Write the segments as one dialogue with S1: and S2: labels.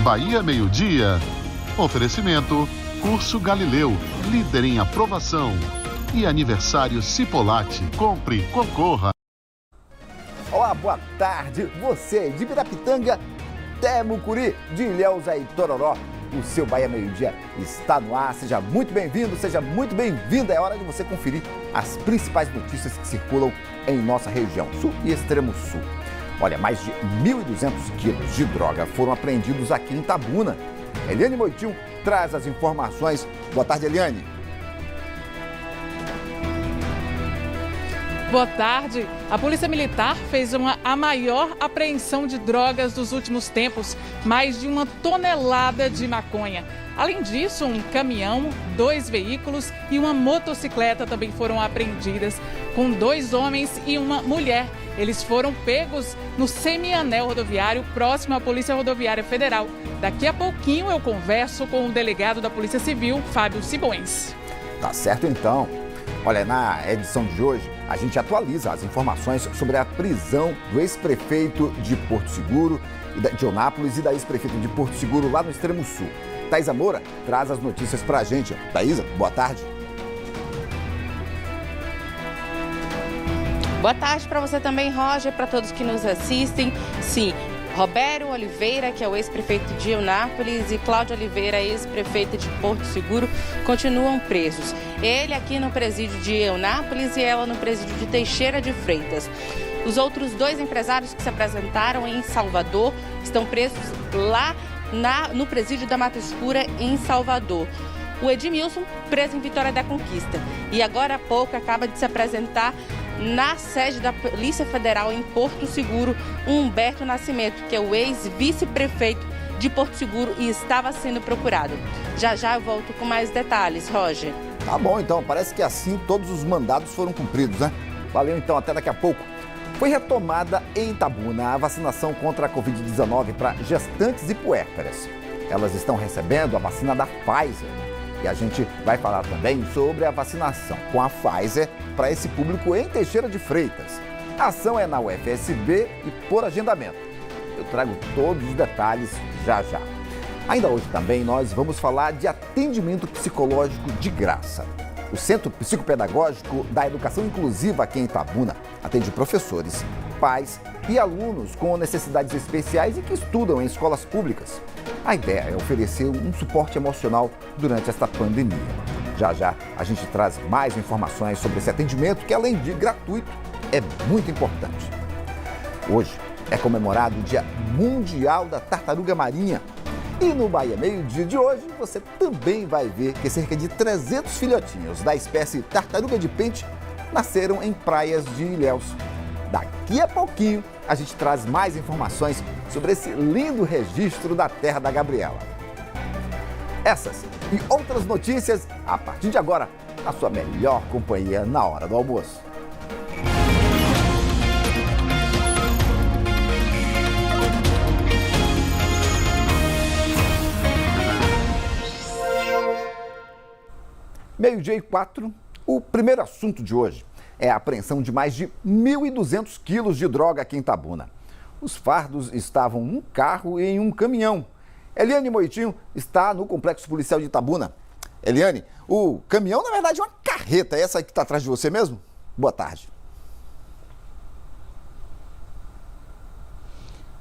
S1: Bahia Meio-Dia. Oferecimento: Curso Galileu, líder em aprovação. E aniversário Cipolate. Compre, concorra.
S2: Olá, boa tarde. Você de Ibirapitanga, Temucuri, de Ilhéus e Tororó. O seu Bahia Meio-Dia está no ar. Seja muito bem-vindo, seja muito bem-vinda. É hora de você conferir as principais notícias que circulam em nossa região, sul e extremo sul. Olha, mais de 1.200 quilos de droga foram apreendidos aqui em Itabuna. Eliane Moitinho traz as informações. Boa tarde, Eliane.
S3: Boa tarde. A Polícia Militar fez a maior apreensão de drogas dos últimos tempos, mais de 1 tonelada de maconha. Além disso, um caminhão, 2 veículos e uma motocicleta também foram apreendidas, com 2 homens e uma mulher. Eles foram pegos no semianel rodoviário próximo à Polícia Rodoviária Federal. Daqui a pouquinho eu converso com o delegado da Polícia Civil, Fábio Simões.
S2: Tá certo então. Olha, na edição de hoje, a gente atualiza as informações sobre a prisão do ex-prefeito de Porto Seguro, de Eunápolis, e da ex-prefeita de Porto Seguro, lá no extremo sul. Thaisa Moura traz as notícias pra gente. Thaisa, boa tarde.
S4: Boa tarde para você também, Roger, para todos que nos assistem. Sim, Roberto Oliveira, que é o ex-prefeito de Eunápolis, e Cláudio Oliveira, ex-prefeita de Porto Seguro, continuam presos. Ele aqui no presídio de Eunápolis e ela no presídio de Teixeira de Freitas. Os outros 2 empresários que se apresentaram em Salvador estão presos lá no presídio da Mata Escura, em Salvador. O Edmilson, preso em Vitória da Conquista. E agora há pouco acaba de se apresentar na sede da Polícia Federal em Porto Seguro, Humberto Nascimento, que é o ex-vice-prefeito de Porto Seguro e estava sendo procurado. Já já eu volto com mais detalhes, Roger.
S2: Tá bom, então. Parece que assim todos os mandados foram cumpridos, né? Valeu, então. Até daqui a pouco. Foi retomada em Itabuna a vacinação contra a Covid-19 para gestantes e puérperas. Elas estão recebendo a vacina da Pfizer. E a gente vai falar também sobre a vacinação com a Pfizer para esse público em Teixeira de Freitas. A ação é na UFSB e por agendamento. Eu trago todos os detalhes já já. Ainda hoje também nós vamos falar de atendimento psicológico de graça. O Centro Psicopedagógico da Educação Inclusiva aqui em Itabuna atende professores, pais e alunos com necessidades especiais e que estudam em escolas públicas. A ideia é oferecer um suporte emocional durante esta pandemia. Já já a gente traz mais informações sobre esse atendimento que, além de gratuito, é muito importante. Hoje é comemorado o Dia Mundial da Tartaruga Marinha. E no Bahia Meio-Dia de hoje, você também vai ver que cerca de 300 filhotinhos da espécie tartaruga de pente nasceram em praias de Ilhéus. Daqui a pouquinho, a gente traz mais informações sobre esse lindo registro da terra da Gabriela. Essas e outras notícias, a partir de agora, a sua melhor companhia na hora do almoço. Meio-dia e 4, o primeiro assunto de hoje é a apreensão de mais de 1.200 quilos de droga aqui em Itabuna. Os fardos estavam num carro e em um caminhão. Eliane Moitinho está no Complexo Policial de Itabuna. Eliane, o caminhão na verdade é uma carreta, é essa que está atrás de você mesmo? Boa tarde.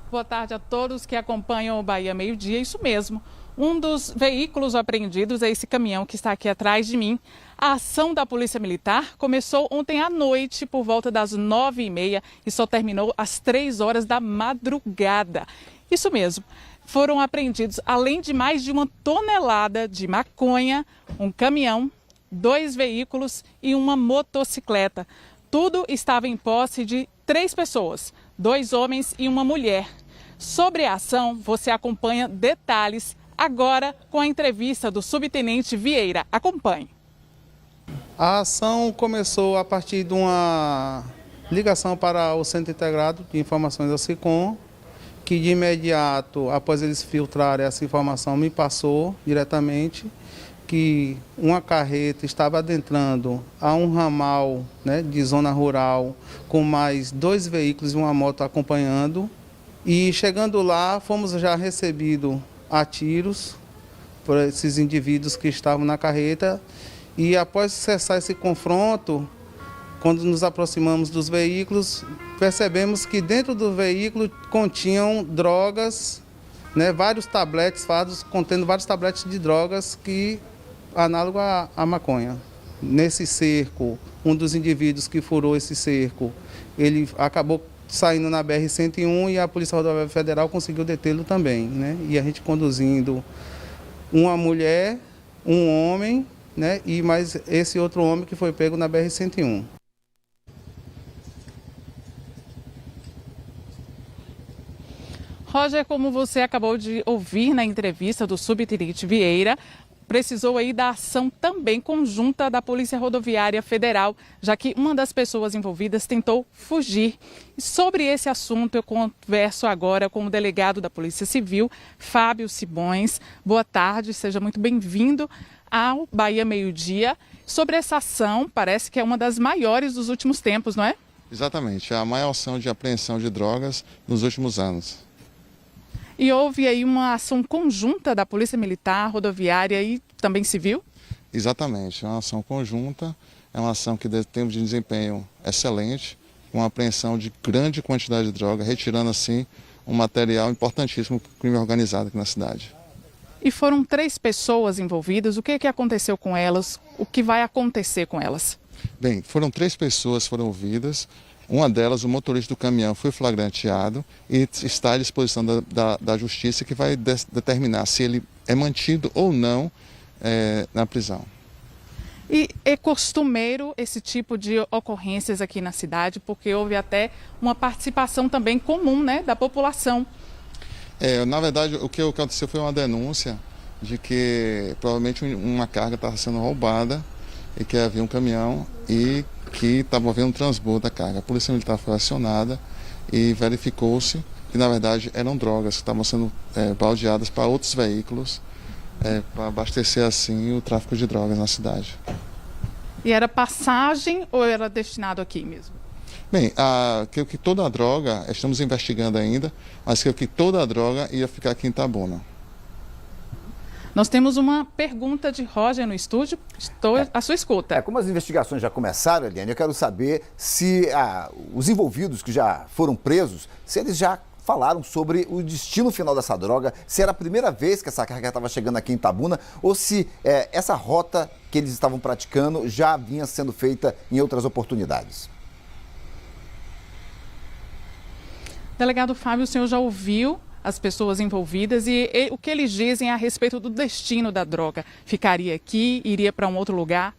S3: Boa tarde a todos que acompanham o Bahia Meio-Dia, isso mesmo. Um dos veículos apreendidos é esse caminhão que está aqui atrás de mim. A ação da Polícia Militar começou ontem à noite, por volta das 9h30, e só terminou às 3 horas da madrugada. Isso mesmo, foram apreendidos, além de mais de 1 tonelada de maconha, um caminhão, 2 veículos e uma motocicleta. Tudo estava em posse de 3 pessoas, 2 homens e uma mulher. Sobre a ação, você acompanha detalhes agora com a entrevista do subtenente Vieira. Acompanhe.
S5: A ação começou a partir de uma ligação para o Centro Integrado de Informações da SICOM, que de imediato, após eles filtrarem essa informação, me passou diretamente que uma carreta estava adentrando a um ramal, né, de zona rural, com mais 2 veículos e uma moto acompanhando. E chegando lá, fomos já recebidos a tiros por esses indivíduos que estavam na carreta. E após cessar esse confronto, quando nos aproximamos dos veículos, percebemos que dentro do veículo continham drogas, né, vários tabletes, fardos contendo vários tabletes de drogas que análogo à maconha. Nesse cerco, um dos indivíduos que furou esse cerco, ele acabou saindo na BR-101 e a Polícia Rodoviária Federal conseguiu detê-lo também, né? E a gente conduzindo uma mulher, um homem, né? E mais esse outro homem que foi pego na BR-101.
S3: Roger, como você acabou de ouvir na entrevista do subtenente Vieira, precisou aí da ação também conjunta da Polícia Rodoviária Federal, já que uma das pessoas envolvidas tentou fugir. E sobre esse assunto eu converso agora com o delegado da Polícia Civil, Fábio Simões. Boa tarde, seja muito bem-vindo ao Bahia Meio Dia. Sobre essa ação, parece que é uma das maiores dos últimos tempos, não é?
S6: Exatamente, é a maior ação de apreensão de drogas nos últimos anos.
S3: E houve aí uma ação conjunta da Polícia Militar, Rodoviária e também Civil?
S6: Exatamente, é uma ação conjunta, é uma ação que tem um desempenho excelente, uma apreensão de grande quantidade de droga, retirando assim um material importantíssimo para o crime organizado aqui na cidade.
S3: E foram 3 pessoas envolvidas, o que aconteceu com elas, o que vai acontecer com elas?
S6: Bem, foram 3 pessoas que foram ouvidas. Uma delas, o motorista do caminhão, foi flagranteado e está à disposição da justiça, que vai determinar se ele é mantido ou não na prisão.
S3: E é costumeiro esse tipo de ocorrências aqui na cidade, porque houve até uma participação também comum, né, da população.
S6: Na verdade, o que aconteceu foi uma denúncia de que provavelmente uma carga estava sendo roubada e que havia um caminhão e que estava havendo um transbordo da carga. A Polícia Militar foi acionada e verificou-se que, na verdade, eram drogas que estavam sendo baldeadas para outros veículos, para abastecer, assim, o tráfico de drogas na cidade.
S3: E era passagem ou era destinado aqui mesmo?
S6: Bem, que toda a droga, estamos investigando ainda, mas que toda a droga ia ficar aqui em Itabuna.
S3: Nós temos uma pergunta de Roger no estúdio, estou à sua escuta.
S2: Como as investigações já começaram, Eliane, eu quero saber se os envolvidos que já foram presos, se eles já falaram sobre o destino final dessa droga, se era a primeira vez que essa carga estava chegando aqui em Itabuna ou se essa rota que eles estavam praticando já vinha sendo feita em outras oportunidades.
S3: Delegado Fábio, o senhor já ouviu as pessoas envolvidas e o que eles dizem a respeito do destino da droga? Ficaria aqui, iria para um outro lugar?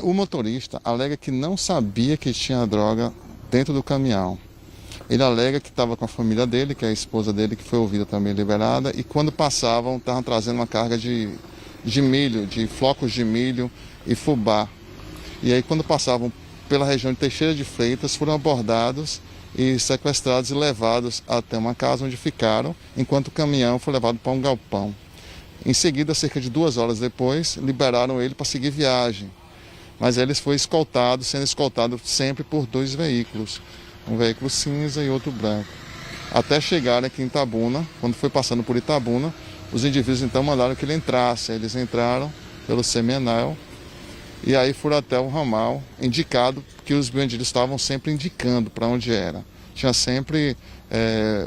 S6: O motorista alega que não sabia que tinha droga dentro do caminhão. Ele alega que estava com a família dele, que é a esposa dele, que foi ouvida também liberada, e quando passavam, estavam trazendo uma carga de milho, de flocos de milho e fubá. E aí, quando passavam pela região de Teixeira de Freitas, foram abordados e sequestrados e levados até uma casa onde ficaram, enquanto o caminhão foi levado para um galpão. Em seguida, cerca de 2 horas depois, liberaram ele para seguir viagem. Mas ele foi escoltado, sendo escoltado sempre por 2 veículos, um veículo cinza e outro branco. Até chegar aqui em Itabuna, quando foi passando por Itabuna, os indivíduos então mandaram que ele entrasse. Eles entraram pelo Seminal e aí foram até o ramal, indicado que os bandidos estavam sempre indicando para onde era. Tinha sempre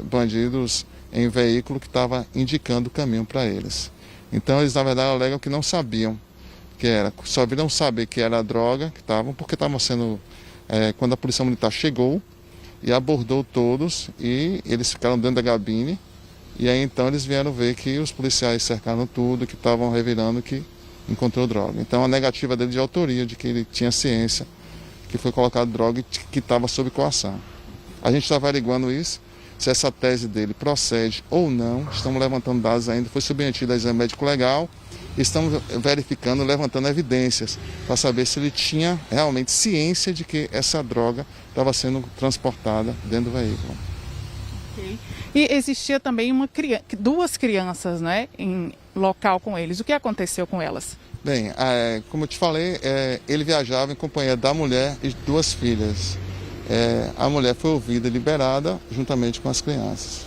S6: bandidos em veículo que estavam indicando o caminho para eles. Então eles, na verdade, alegam que não sabiam que era, só viram saber que era a droga que estavam, porque estavam sendo, quando a Polícia Militar chegou e abordou todos, e eles ficaram dentro da cabine, e aí então eles vieram ver que os policiais cercaram tudo, que estavam revirando que encontrou droga. Então a negativa dele de autoria, de que ele tinha ciência que foi colocado droga e que estava sob coação. A gente está averiguando isso, se essa tese dele procede ou não. Estamos levantando dados ainda, foi submetido a exame médico legal, estamos verificando, levantando evidências para saber se ele tinha realmente ciência de que essa droga estava sendo transportada dentro do veículo.
S3: Okay. E existia também 2 crianças, né, em local com eles. O que aconteceu com elas?
S6: Bem, como eu te falei, ele viajava em companhia da mulher e 2 filhas. A mulher foi ouvida e liberada juntamente com as crianças.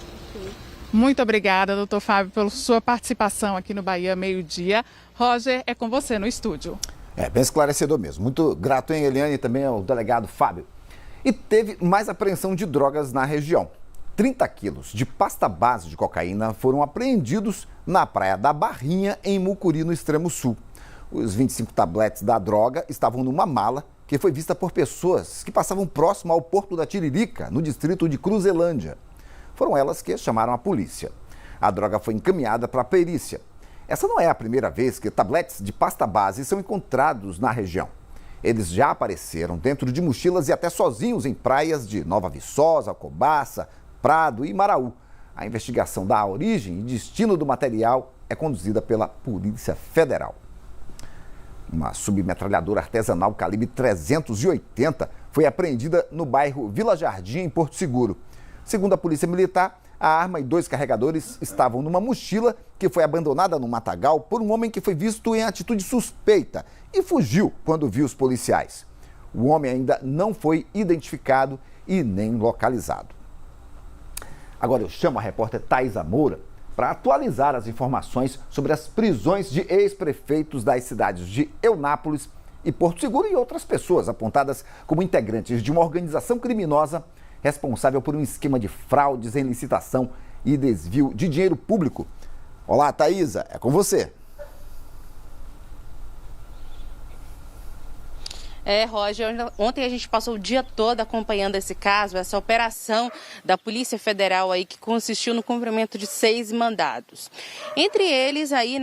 S3: Muito obrigada, doutor Fábio, pela sua participação aqui no Bahia Meio-Dia. Roger, é com você no estúdio.
S2: Bem esclarecedor mesmo. Muito grato, hein, Eliane, e também ao delegado Fábio. E teve mais apreensão de drogas na região. 30 quilos de pasta base de cocaína foram apreendidos na Praia da Barrinha, em Mucuri, no extremo sul. Os 25 tabletes da droga estavam numa mala que foi vista por pessoas que passavam próximo ao Porto da Tiririca, no distrito de Cruzelândia. Foram elas que chamaram a polícia. A droga foi encaminhada para a perícia. Essa não é a primeira vez que tabletes de pasta base são encontrados na região. Eles já apareceram dentro de mochilas e até sozinhos em praias de Nova Viçosa, Cobaça, Prado e Maraú. A investigação da origem e destino do material é conduzida pela Polícia Federal. Uma submetralhadora artesanal calibre 380 foi apreendida no bairro Vila Jardim, em Porto Seguro. Segundo a Polícia Militar, a arma e 2 carregadores estavam numa mochila que foi abandonada no matagal por um homem que foi visto em atitude suspeita e fugiu quando viu os policiais. O homem ainda não foi identificado e nem localizado. Agora eu chamo a repórter Thaisa Moura para atualizar as informações sobre as prisões de ex-prefeitos das cidades de Eunápolis e Porto Seguro e outras pessoas apontadas como integrantes de uma organização criminosa responsável por um esquema de fraudes em licitação e desvio de dinheiro público. Olá, Thaisa, é com você.
S4: Roger, ontem a gente passou o dia todo acompanhando esse caso, essa operação da Polícia Federal aí que consistiu no cumprimento de 6 mandados. Entre eles aí,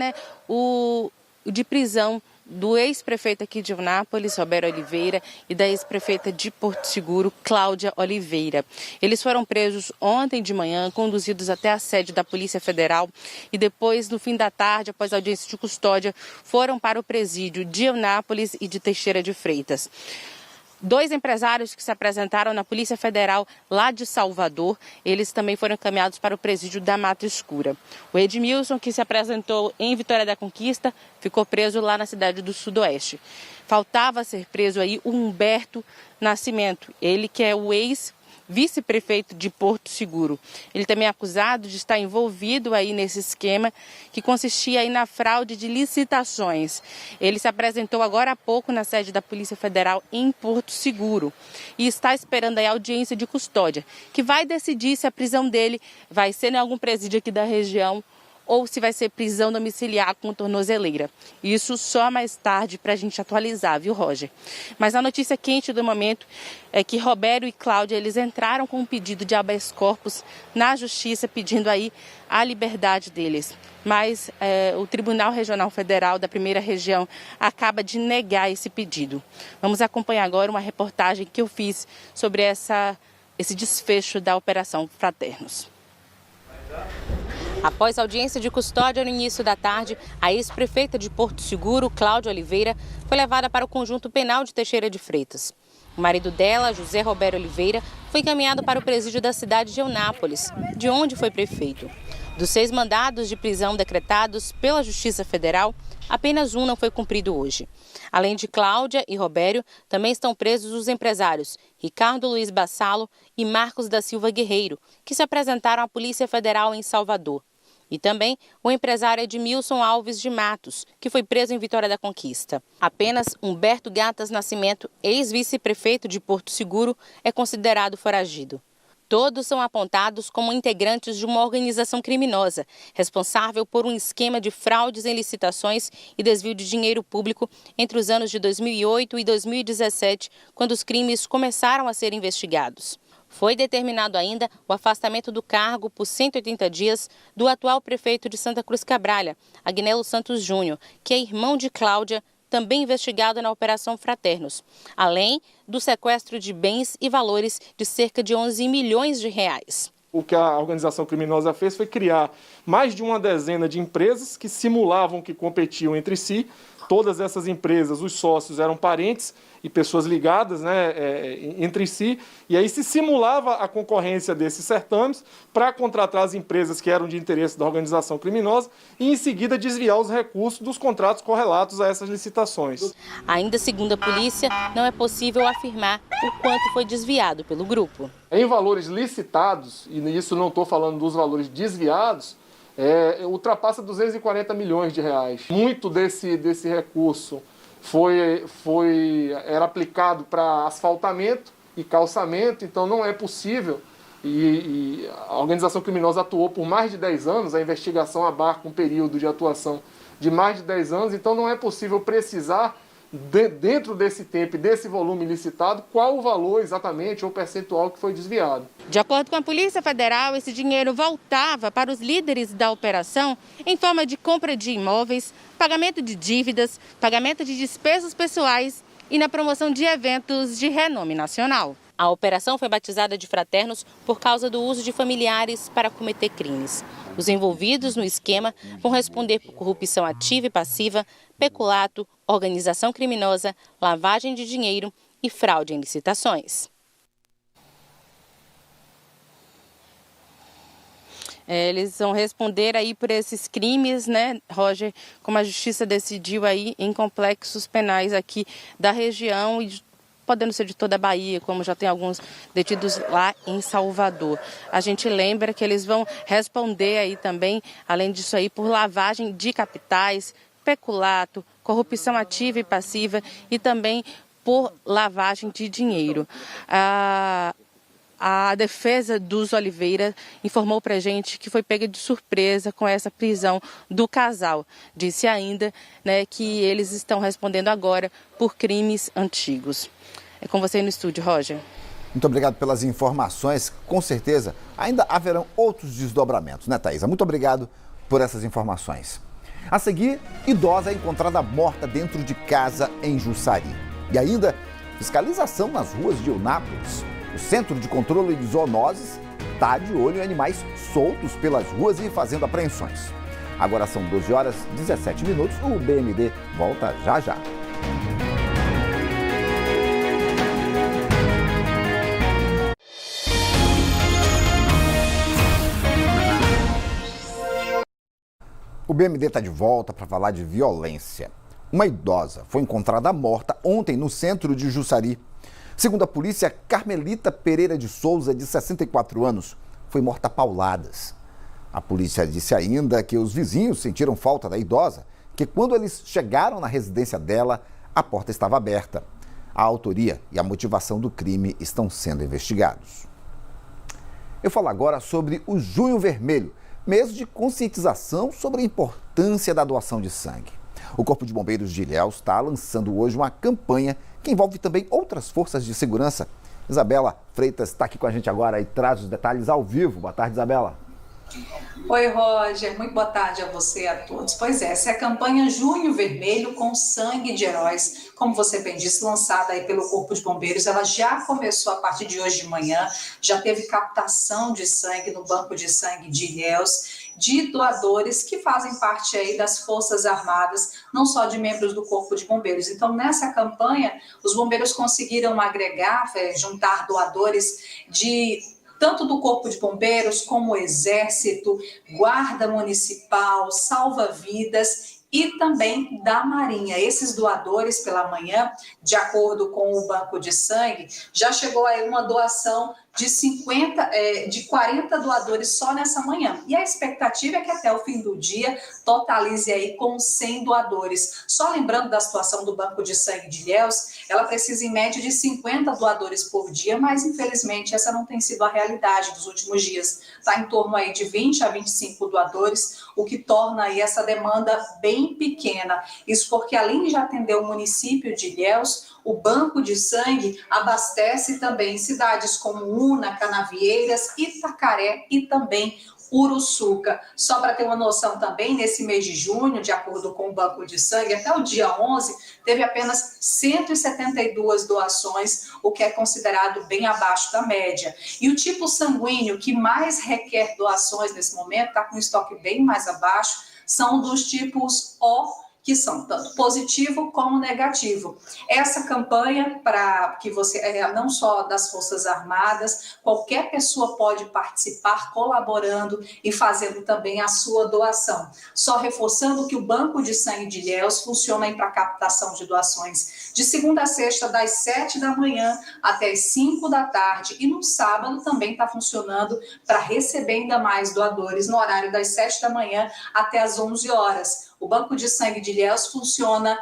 S4: o de prisão do ex-prefeito aqui de Eunápolis, Roberto Oliveira, e da ex-prefeita de Porto Seguro, Cláudia Oliveira. Eles foram presos ontem de manhã, conduzidos até a sede da Polícia Federal e depois, no fim da tarde, após a audiência de custódia, foram para o presídio de Eunápolis e de Teixeira de Freitas. 2 empresários que se apresentaram na Polícia Federal lá de Salvador, eles também foram encaminhados para o presídio da Mata Escura. O Edmilson, que se apresentou em Vitória da Conquista, ficou preso lá na cidade do Sudoeste. Faltava ser preso aí o Humberto Nascimento, ele que é o ex-vice-prefeito de Porto Seguro. Ele também é acusado de estar envolvido aí nesse esquema que consistia aí na fraude de licitações. Ele se apresentou agora há pouco na sede da Polícia Federal em Porto Seguro e está esperando aí a audiência de custódia, que vai decidir se a prisão dele vai ser em algum presídio aqui da região ou se vai ser prisão domiciliar com tornozeleira. Isso só mais tarde para a gente atualizar, viu, Roger? Mas a notícia quente do momento é que Roberto e Cláudia, eles entraram com um pedido de habeas corpus na Justiça, pedindo aí a liberdade deles. Mas o Tribunal Regional Federal da Primeira Região acaba de negar esse pedido. Vamos acompanhar agora uma reportagem que eu fiz sobre esse desfecho da Operação Fraternos. Após a audiência de custódia no início da tarde, a ex-prefeita de Porto Seguro, Cláudia Oliveira, foi levada para o conjunto penal de Teixeira de Freitas. O marido dela, José Roberto Oliveira, foi encaminhado para o presídio da cidade de Eunápolis, de onde foi prefeito. Dos 6 mandados de prisão decretados pela Justiça Federal, apenas um não foi cumprido hoje. Além de Cláudia e Roberto, também estão presos os empresários Ricardo Luiz Bassalo e Marcos da Silva Guerreiro, que se apresentaram à Polícia Federal em Salvador. E também o empresário Edmilson Alves de Matos, que foi preso em Vitória da Conquista. Apenas Humberto Gatas Nascimento, ex-vice-prefeito de Porto Seguro, é considerado foragido. Todos são apontados como integrantes de uma organização criminosa, responsável por um esquema de fraudes em licitações e desvio de dinheiro público entre os anos de 2008 e 2017, quando os crimes começaram a ser investigados. Foi determinado ainda o afastamento do cargo por 180 dias do atual prefeito de Santa Cruz Cabralha, Agnello Santos Júnior, que é irmão de Cláudia, também investigado na Operação Fraternos, além do sequestro de bens e valores de cerca de 11 milhões de reais.
S7: O que a organização criminosa fez foi criar mais de uma dezena de empresas que simulavam que competiam entre si Todas essas empresas, os sócios eram parentes e pessoas ligadas, né, entre si, e aí se simulava a concorrência desses certames para contratar as empresas que eram de interesse da organização criminosa e, em seguida, desviar os recursos dos contratos correlatos a essas licitações.
S4: Ainda segundo a polícia, não é possível afirmar o quanto foi desviado pelo grupo.
S7: Em valores licitados, e isso não estou falando dos valores desviados, ultrapassa 240 milhões de reais. Muito desse recurso era aplicado para asfaltamento e calçamento, então não é possível, e a organização criminosa atuou por mais de 10 anos, a investigação abarca um período de atuação de mais de 10 anos, então não é possível precisar, dentro desse tempo e desse volume licitado, qual o valor exatamente ou percentual que foi desviado.
S4: De acordo com a Polícia Federal, esse dinheiro voltava para os líderes da operação em forma de compra de imóveis, pagamento de dívidas, pagamento de despesas pessoais e na promoção de eventos de renome nacional. A operação foi batizada de Fraternos por causa do uso de familiares para cometer crimes. Os envolvidos no esquema vão responder por corrupção ativa e passiva, peculato, organização criminosa, lavagem de dinheiro e fraude em licitações. Eles vão responder aí por esses crimes, né, Roger, como a justiça decidiu aí em complexos penais aqui da região e podendo ser de toda a Bahia, como já tem alguns detidos lá em Salvador. A gente lembra que eles vão responder aí também, além disso aí, por lavagem de capitais, peculato, corrupção ativa e passiva e também por lavagem de dinheiro. A defesa dos Oliveira informou para a gente que foi pega de surpresa com essa prisão do casal. Disse ainda, né, que eles estão respondendo agora por crimes antigos. É com você no estúdio, Roger.
S2: Muito obrigado pelas informações. Com certeza, ainda haverão outros desdobramentos, né, Thaisa? Muito obrigado por essas informações. A seguir, idosa é encontrada morta dentro de casa em Jussari. E ainda, fiscalização nas ruas de Eunápolis. O Centro de Controle de Zoonoses está de olho em animais soltos pelas ruas e fazendo apreensões. Agora são 12h17. O BMD volta já já. O BMD está de volta para falar de violência. Uma idosa foi encontrada morta ontem no centro de Jussari. Segundo a polícia, Carmelita Pereira de Souza, de 64 anos, foi morta a pauladas. A polícia disse ainda que os vizinhos sentiram falta da idosa, que quando eles chegaram na residência dela, a porta estava aberta. A autoria e a motivação do crime estão sendo investigados. Eu falo agora sobre o Junho Vermelho, mês de conscientização sobre a importância da doação de sangue. O Corpo de Bombeiros de Ilhéus está lançando hoje uma campanha que envolve também outras forças de segurança. Isabela Freitas está aqui com a gente agora e traz os detalhes ao vivo. Boa tarde, Isabela.
S8: Oi, Roger. Muito boa tarde a você e a todos. Pois é, essa é a campanha Junho Vermelho com Sangue de Heróis. Como você bem disse, lançada aí pelo Corpo de Bombeiros, ela já começou a partir de hoje de manhã, já teve captação de sangue no Banco de Sangue de Ilhéus, de doadores que fazem parte aí das Forças Armadas, não só de membros do Corpo de Bombeiros. Então, nessa campanha, os bombeiros conseguiram agregar, juntar doadores tanto do Corpo de Bombeiros como Exército, Guarda Municipal, Salva-Vidas e também da Marinha. Esses doadores pela manhã, de acordo com o Banco de Sangue, já chegou aí uma doação de 40 doadores só nessa manhã. E a expectativa é que até o fim do dia totalize aí com 100 doadores. Só lembrando da situação do Banco de Sangue de Ilhéus, ela precisa em média de 50 doadores por dia, mas infelizmente essa não tem sido a realidade dos últimos dias. Está em torno aí de 20 a 25 doadores, o que torna aí essa demanda bem pequena. Isso porque além de atender o município de Ilhéus, o Banco de Sangue abastece também cidades como Una, Canavieiras, Itacaré e também Uruçuca. Só para ter uma noção também, nesse mês de junho, de acordo com o Banco de Sangue, até o dia 11, teve apenas 172 doações, o que é considerado bem abaixo da média. E o tipo sanguíneo que mais requer doações nesse momento, está com um estoque bem mais abaixo, são dos tipos O que são tanto positivo como negativo. Essa campanha, para que você, não só das Forças Armadas, qualquer pessoa pode participar colaborando e fazendo também a sua doação. Só reforçando que o Banco de Sangue de Ilhéus funciona para captação de doações de segunda a sexta, das 7 da manhã até as 5 da tarde, e no sábado também está funcionando para receber ainda mais doadores no horário das 7 da manhã até as 11 horas. O Banco de Sangue de Ilhéus funciona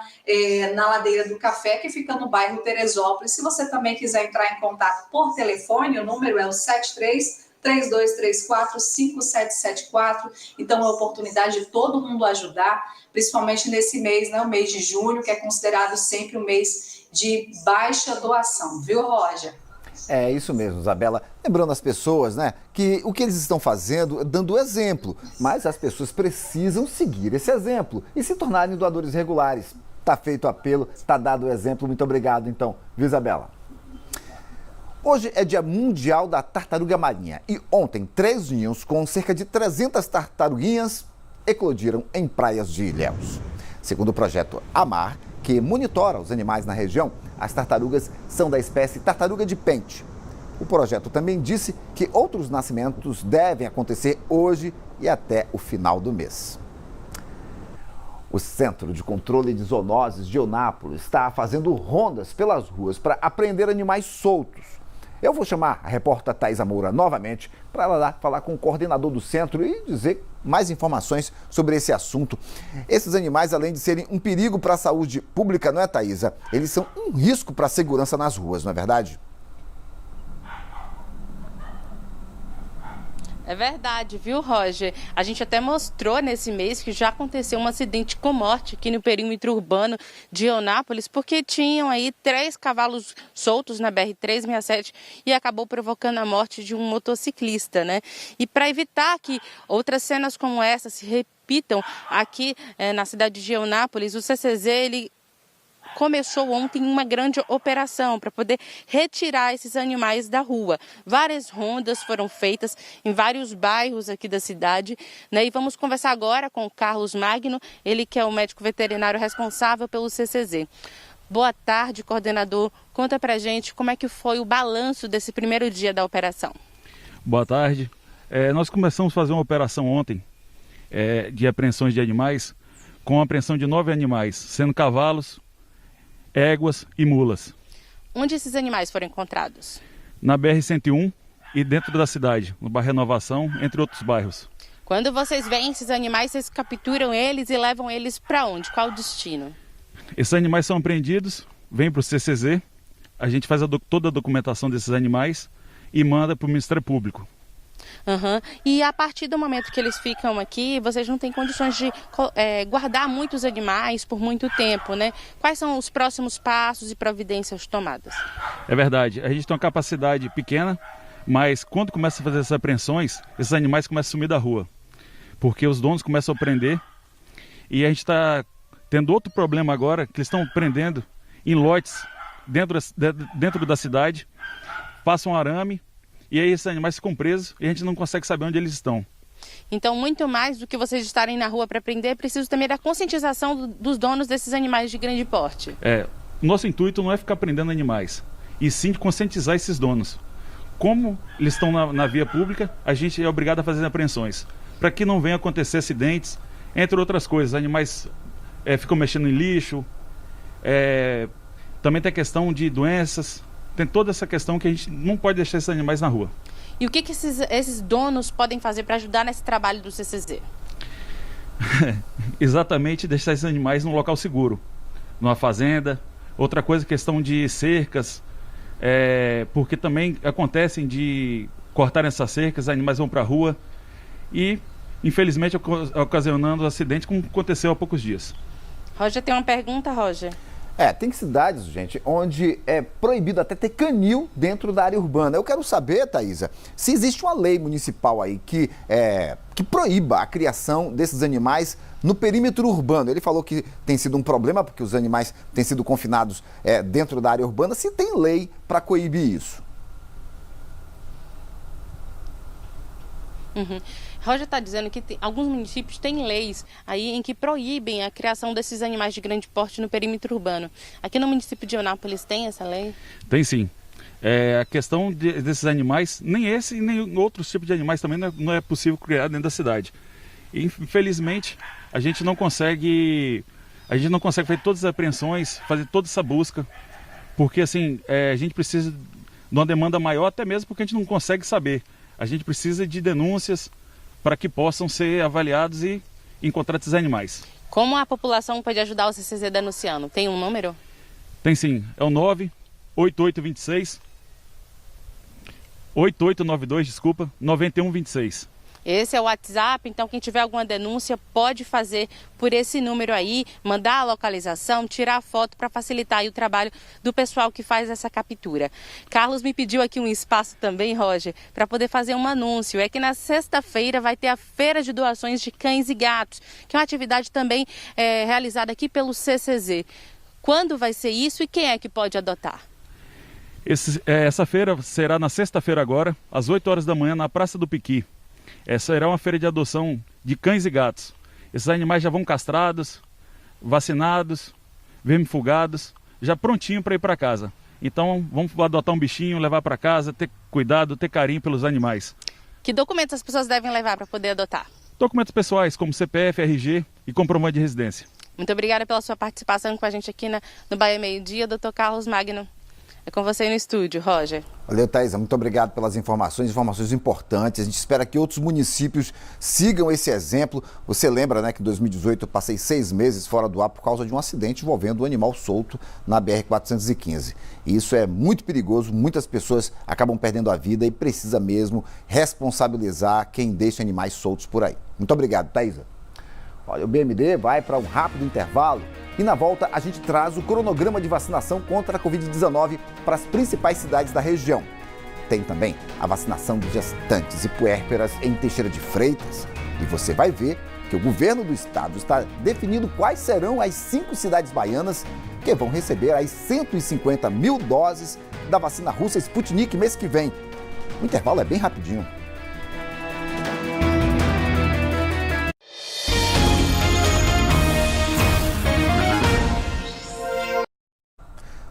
S8: na Ladeira do Café, que fica no bairro Teresópolis. Se você também quiser entrar em contato por telefone, o número é o 73-3234-5774. Então, é a oportunidade de todo mundo ajudar, principalmente nesse mês, né, o mês de junho, que é considerado sempre um mês de baixa doação. Viu, Roger?
S2: É isso mesmo, Isabela. Lembrando as pessoas, né, que o que eles estão fazendo é dando exemplo, mas as pessoas precisam seguir esse exemplo e se tornarem doadores regulares. Tá feito o apelo, tá dado o exemplo. Muito obrigado, então, viu, Isabela? Hoje é Dia Mundial da Tartaruga Marinha e ontem 3 ninhos com cerca de 300 tartaruguinhas eclodiram em praias de Ilhéus. Segundo o projeto Amar, que monitora os animais na região, as tartarugas são da espécie tartaruga de pente. O projeto também disse que outros nascimentos devem acontecer hoje e até o final do mês. O Centro de Controle de Zoonoses de Eunápolis está fazendo rondas pelas ruas para apreender animais soltos. Eu vou chamar a repórter Thaisa Moura novamente para ela lá falar com o coordenador do centro e dizer mais informações sobre esse assunto. Esses animais, além de serem um perigo para a saúde pública, não é, Thaisa? Eles são um risco para a segurança nas ruas, não é verdade?
S4: É verdade, viu, Roger? A gente até mostrou nesse mês que já aconteceu um acidente com morte aqui no perímetro urbano de Eunápolis, porque tinham aí 3 cavalos soltos na BR-367 e acabou provocando a morte de um motociclista, né? E para evitar que outras cenas como essa se repitam aqui na cidade de Eunápolis, o CCZ, ele começou ontem uma grande operação para poder retirar esses animais da rua. Várias rondas foram feitas em vários bairros aqui da cidade, né? E vamos conversar agora com o Carlos Magno, ele que é o médico veterinário responsável pelo CCZ. Boa tarde, coordenador. Conta pra gente como é que foi o balanço desse primeiro dia da operação.
S9: Boa tarde. Nós começamos a fazer uma operação ontem de apreensões de animais, com a apreensão de 9 animais, sendo cavalos, éguas e mulas.
S4: Onde esses animais foram encontrados?
S9: Na BR-101 e dentro da cidade, no bairro Renovação, entre outros bairros.
S4: Quando vocês veem esses animais, vocês capturam eles e levam eles para onde? Qual o destino?
S9: Esses animais são apreendidos, vêm para o CCZ, a gente faz toda a documentação desses animais e manda para o Ministério Público.
S4: E a partir do momento que eles ficam aqui, vocês não têm condições de guardar muitos animais por muito tempo, né? Quais são os próximos passos e providências tomadas?
S9: É verdade, a gente tem uma capacidade pequena, mas quando começa a fazer essas apreensões, esses animais começam a sumir da rua, porque os donos começam a prender e a gente está tendo outro problema agora, que eles estão prendendo em lotes dentro da cidade, passam arame, e aí esses animais ficam presos e a gente não consegue saber onde eles estão.
S4: Então, muito mais do que vocês estarem na rua para prender, é preciso também da conscientização dos donos desses animais de grande porte.
S9: Nosso intuito não é ficar prendendo animais, e sim de conscientizar esses donos. Como eles estão na via pública, a gente é obrigado a fazer apreensões, para que não venham acontecer acidentes, entre outras coisas. Animais ficam mexendo em lixo, também tem a questão de doenças. Tem toda essa questão que a gente não pode deixar esses animais na rua.
S4: E o que esses donos podem fazer para ajudar nesse trabalho do CCZ?
S9: Exatamente, deixar esses animais num local seguro, numa fazenda. Outra coisa, questão de cercas, porque também acontecem de cortarem essas cercas, os animais vão para a rua e, infelizmente, ocasionando acidente, como aconteceu há poucos dias.
S4: Roger, tem uma pergunta, Roger?
S2: Tem cidades, gente, onde é proibido até ter canil dentro da área urbana. Eu quero saber, Thaisa, se existe uma lei municipal aí que proíba a criação desses animais no perímetro urbano. Ele falou que tem sido um problema porque os animais têm sido confinados dentro da área urbana. Se tem lei para coibir isso?
S4: Roger está dizendo que alguns municípios têm leis aí em que proíbem a criação desses animais de grande porte no perímetro urbano. Aqui no município de Eunápolis tem essa lei?
S9: Tem sim. A questão desses animais, nem esse e nem outros tipos de animais também não é possível criar dentro da cidade. E, infelizmente, a gente não consegue fazer todas as apreensões, fazer toda essa busca, porque assim, a gente precisa de uma demanda maior, até mesmo porque a gente não consegue saber. A gente precisa de denúncias para que possam ser avaliados e encontrar esses animais.
S4: Como a população pode ajudar o CCZ denunciando? Tem um número?
S9: Tem sim, é o 9126.
S4: Esse é o WhatsApp, então quem tiver alguma denúncia pode fazer por esse número aí, mandar a localização, tirar a foto para facilitar aí o trabalho do pessoal que faz essa captura. Carlos me pediu aqui um espaço também, Roger, para poder fazer um anúncio. É que na sexta-feira vai ter a Feira de Doações de Cães e Gatos, que é uma atividade também realizada aqui pelo CCZ. Quando vai ser isso e quem é que pode adotar?
S9: Essa feira será na sexta-feira agora, às 8 horas da manhã, na Praça do Piqui. Essa será uma feira de adoção de cães e gatos. Esses animais já vão castrados, vacinados, vermifugados, já prontinho para ir para casa. Então vamos adotar um bichinho, levar para casa, ter cuidado, ter carinho pelos animais.
S4: Que documentos as pessoas devem levar para poder adotar?
S9: Documentos pessoais, como CPF, RG e comprovante de residência.
S4: Muito obrigada pela sua participação com a gente aqui no Bahia Meio Dia, Dr. Carlos Magno. É com você aí no estúdio, Roger.
S2: Valeu, Thaisa. Muito obrigado pelas informações importantes. A gente espera que outros municípios sigam esse exemplo. Você lembra, né, que em 2018 eu passei 6 meses fora do ar por causa de um acidente envolvendo um animal solto na BR-415. E isso é muito perigoso, muitas pessoas acabam perdendo a vida e precisa mesmo responsabilizar quem deixa animais soltos por aí. Muito obrigado, Thaisa. Olha, o BMD vai para um rápido intervalo e na volta a gente traz o cronograma de vacinação contra a Covid-19 para as principais cidades da região. Tem também a vacinação de gestantes e puérperas em Teixeira de Freitas. E você vai ver que o governo do estado está definindo quais serão as 5 cidades baianas que vão receber as 150 mil doses da vacina russa Sputnik mês que vem. O intervalo é bem rapidinho.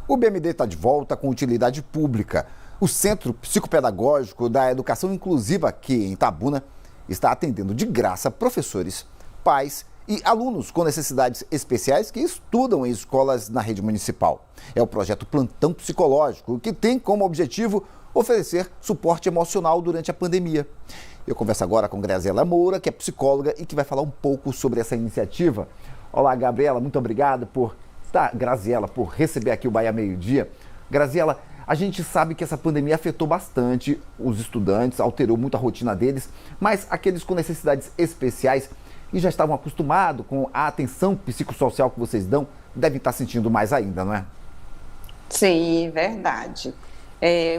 S2: O BMD está de volta com utilidade pública. O Centro Psicopedagógico da Educação Inclusiva aqui em Itabuna está atendendo de graça professores, pais e alunos com necessidades especiais que estudam em escolas na rede municipal. É o projeto Plantão Psicológico, que tem como objetivo oferecer suporte emocional durante a pandemia. Eu converso agora com Graziela Moura, que é psicóloga e que vai falar um pouco sobre essa iniciativa. Olá, Gabriela, muito obrigado por Graziela, por receber aqui o Bahia Meio Dia. Graziela, a gente sabe que essa pandemia afetou bastante os estudantes, alterou muito a rotina deles, mas aqueles com necessidades especiais e já estavam acostumados com a atenção psicossocial que vocês dão, devem estar sentindo mais ainda, não é?
S10: Sim, verdade.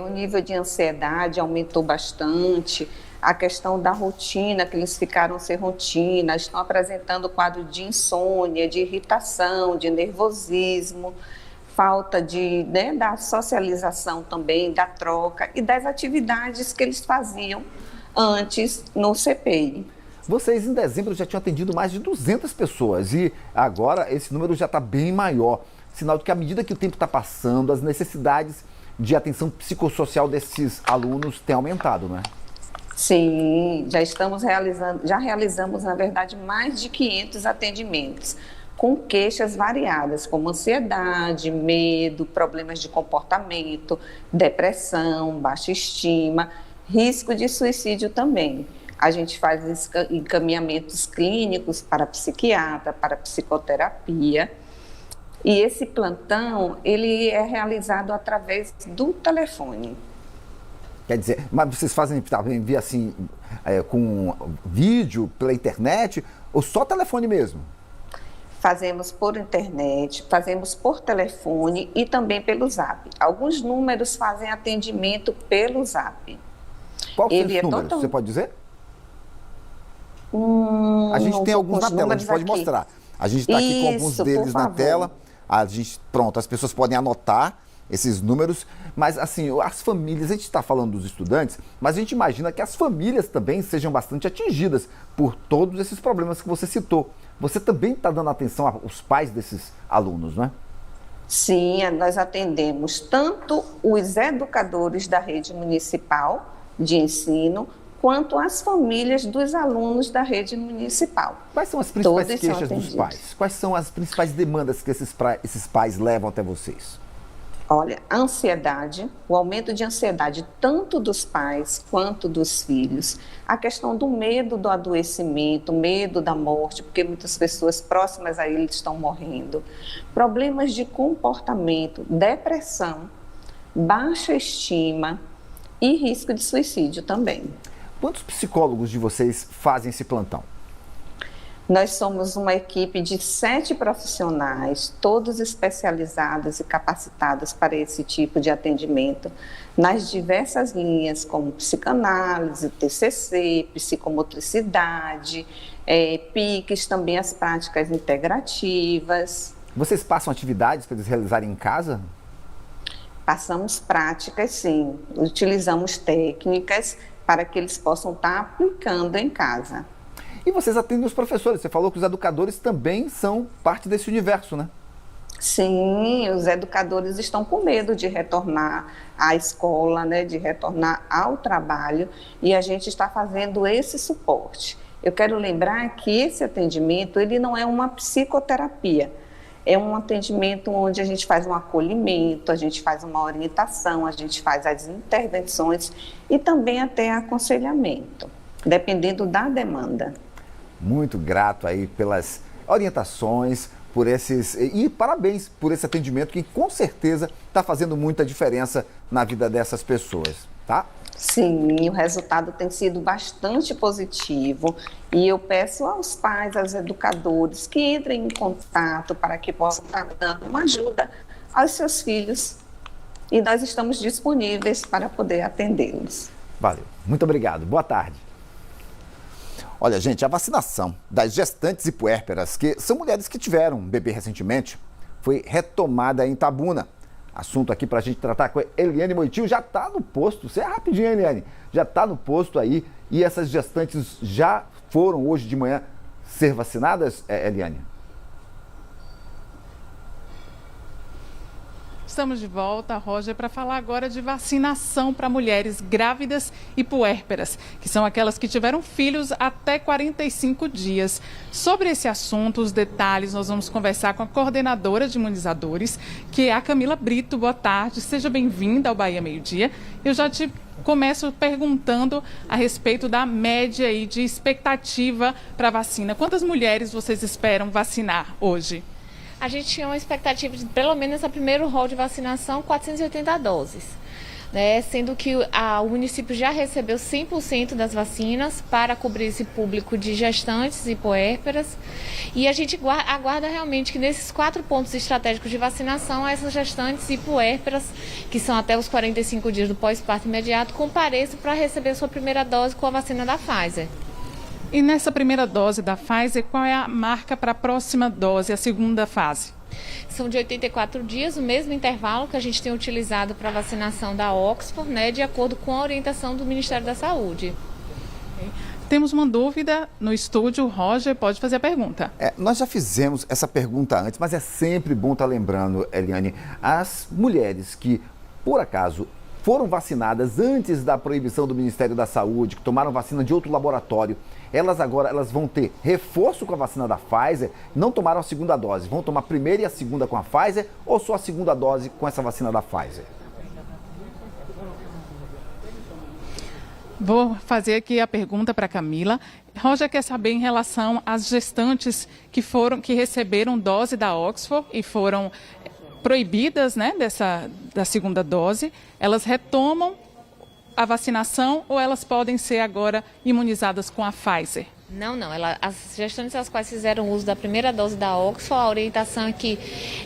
S10: O nível de ansiedade aumentou bastante. A questão da rotina, que eles ficaram sem rotina, estão apresentando quadro de insônia, de irritação, de nervosismo, falta da socialização também, da troca e das atividades que eles faziam antes no CPI.
S2: Vocês em dezembro já tinham atendido mais de 200 pessoas e agora esse número já está bem maior. Sinal de que à medida que o tempo está passando, as necessidades de atenção psicossocial desses alunos têm aumentado, não é?
S10: Sim, já realizamos, na verdade, mais de 500 atendimentos, com queixas variadas, como ansiedade, medo, problemas de comportamento, depressão, baixa estima, risco de suicídio também. A gente faz encaminhamentos clínicos para psiquiatra, para psicoterapia. E esse plantão, ele é realizado através do telefone.
S2: Quer dizer, mas vocês fazem via assim, com vídeo, pela internet, ou só telefone mesmo?
S10: Fazemos por internet, fazemos por telefone e também pelo Zap. Alguns números fazem atendimento pelo Zap.
S2: Qual são os números? Você pode dizer? A gente tem alguns na tela, a gente pode mostrar. A gente está aqui com alguns deles na tela. Pronto, as pessoas podem anotar esses números, mas assim, as famílias, a gente está falando dos estudantes, mas a gente imagina que as famílias também sejam bastante atingidas por todos esses problemas que você citou. Você também está dando atenção aos pais desses alunos, não é?
S10: Sim, nós atendemos tanto os educadores da rede municipal de ensino, quanto as famílias dos alunos da rede municipal.
S2: Quais são as principais queixas dos pais? Quais são as principais demandas que esses pais levam até vocês?
S10: Olha, a ansiedade, o aumento de ansiedade tanto dos pais quanto dos filhos, a questão do medo do adoecimento, medo da morte, porque muitas pessoas próximas a ele estão morrendo, problemas de comportamento, depressão, baixa estima e risco de suicídio também.
S2: Quantos psicólogos de vocês fazem esse plantão?
S10: Nós somos uma equipe de 7 profissionais, todos especializados e capacitados para esse tipo de atendimento, nas diversas linhas, como psicanálise, TCC, psicomotricidade, PICs, também as práticas integrativas.
S2: Vocês passam atividades para eles realizarem em casa?
S10: Passamos práticas, sim. Utilizamos técnicas para que eles possam estar aplicando em casa.
S2: E vocês atendem os professores, você falou que os educadores também são parte desse universo, né?
S10: Sim, os educadores estão com medo de retornar à escola, né, de retornar ao trabalho, e a gente está fazendo esse suporte. Eu quero lembrar que esse atendimento, ele não é uma psicoterapia, é um atendimento onde a gente faz um acolhimento, a gente faz uma orientação, a gente faz as intervenções e também até aconselhamento, dependendo da demanda.
S2: Muito grato aí pelas orientações, por esses e parabéns por esse atendimento que com certeza está fazendo muita diferença na vida dessas pessoas, tá?
S10: Sim, o resultado tem sido bastante positivo e eu peço aos pais, aos educadores que entrem em contato para que possam estar dando uma ajuda aos seus filhos e nós estamos disponíveis para poder atendê-los.
S2: Valeu, muito obrigado, boa tarde. Olha, gente, a vacinação das gestantes e puérperas, que são mulheres que tiveram um bebê recentemente, foi retomada em Itabuna. Assunto aqui para a gente tratar com a Eliane Moitinho, já está no posto. Você é rapidinho, Eliane. Já está no posto aí. E essas gestantes já foram hoje de manhã ser vacinadas, Eliane?
S3: Estamos de volta, Roger, para falar agora de vacinação para mulheres grávidas e puérperas, que são aquelas que tiveram filhos até 45 dias. Sobre esse assunto, os detalhes, nós vamos conversar com a coordenadora de imunizadores, que é a Camila Brito. Boa tarde, seja bem-vinda ao Bahia Meio Dia. Eu já te começo perguntando a respeito da média aí de expectativa para a vacina. Quantas mulheres vocês esperam vacinar hoje?
S11: A gente tinha uma expectativa de, pelo menos, no primeiro rol de vacinação, 480 doses. Né? Sendo que o município já recebeu 100% das vacinas para cobrir esse público de gestantes e puérperas. E a gente aguarda realmente que nesses 4 pontos estratégicos de vacinação, essas gestantes e puérperas, que são até os 45 dias do pós-parto imediato, compareçam para receber sua primeira dose com a vacina da Pfizer.
S3: E nessa primeira dose da Pfizer, qual é a marca para a próxima dose, a segunda fase?
S11: São de 84 dias, o mesmo intervalo que a gente tem utilizado para a vacinação da Oxford, né, de acordo com a orientação do Ministério da Saúde.
S3: Temos uma dúvida no estúdio, Roger, pode fazer a pergunta.
S2: Nós já fizemos essa pergunta antes, mas é sempre bom estar lembrando, Eliane, as mulheres que, por acaso, foram vacinadas antes da proibição do Ministério da Saúde, que tomaram vacina de outro laboratório, elas vão ter reforço com a vacina da Pfizer, não tomaram a segunda dose, vão tomar a primeira e a segunda com a Pfizer ou só a segunda dose com essa vacina da Pfizer?
S3: Vou fazer aqui a pergunta para a Camila. Roger quer saber em relação às gestantes que receberam dose da Oxford e foram proibidas, né, da segunda dose, elas retomam a vacinação ou elas podem ser agora imunizadas com a Pfizer?
S11: Não. As gestantes as quais fizeram uso da primeira dose da Oxford, a orientação é que